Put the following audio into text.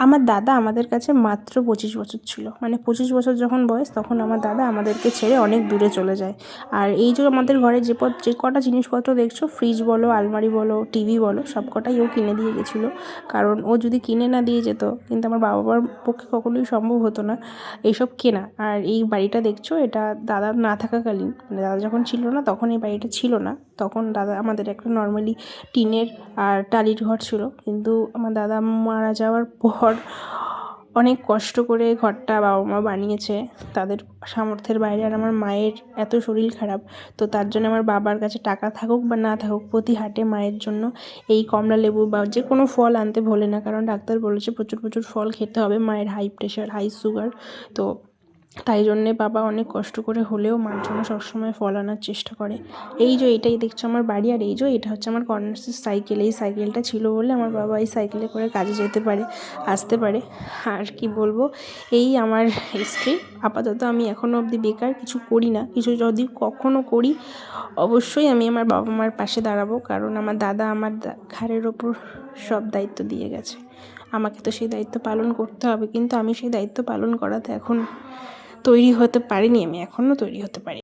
আমার দাদা আমাদের কাছে মাত্র 25 বছর ছিল, মানে 25 বছর যখন বয়স তখন আমার দাদা আমাদেরকে ছেড়ে অনেক দূরে চলে যায়। আর এই যে আমাদের ঘরে যে কটা জিনিসপত্র দেখছো, ফ্রিজ বলো, আলমারি বলো, টিভি বলো, সব কটাই ও কিনে দিয়ে গেছিলো। কারণ ও যদি কিনে না দিয়ে যেত, কিন্তু আমার বাবা মার পক্ষে কখনোই সম্ভব হতো না এইসব কেনা। আর এই বাড়িটা দেখছো, এটা দাদা না থাকাকালীন, মানে দাদা যখন ছিল না তখন এই বাড়িটা ছিল না। তখন দাদা আমাদের একটা নর্মালি টিনের আর টালির ঘর ছিল, কিন্তু আমার দাদা মারা যাওয়ার পর অনেক কষ্ট করে ঘরটা বাবা মা বানিয়েছে তাদের সামর্থ্যের বাইরে। আর আমার মায়ের এত শরীর খারাপ, তো তার জন্য আমার বাবার কাছে টাকা থাকুক বা না থাকুক, প্রতি হাটে মায়ের জন্য এই কমলা লেবু বা যে কোনো ফল আনতে ভোলে না, কারণ ডাক্তার বলেছে প্রচুর প্রচুর ফল খেতে হবে, মায়ের হাই প্রেশার, হাই সুগার। তো তাই জন্যে বাবা অনেক কষ্ট করে হলেও মার জন্য সবসময় ফল আনার চেষ্টা করে। এই যে এটাই দেখছো আমার বাড়ি, আর এই যে এটা হচ্ছে আমার কর্নার্সের সাইকেল। এই সাইকেলটা ছিল বলে আমার বাবা এই সাইকেলে করে কাজে যেতে পারে, আসতে পারে। আর কি বলবো, এই আমার হিস্ট্রি। আপাতত আমি এখনও অবধি বেকার, কিছু করি না। কিছু যদি কখনও করি, অবশ্যই আমি আমার বাবা মার পাশে দাঁড়াবো, কারণ আমার দাদা আমার ঘাড়ের ওপর সব দায়িত্ব দিয়ে গেছে। আমাকে তো সেই দায়িত্ব পালন করতে হবে, কিন্তু আমি সেই দায়িত্ব পালন করাতে এখন তৈরি হতে পারিনি, আমি এখনও তৈরি হতে পারি।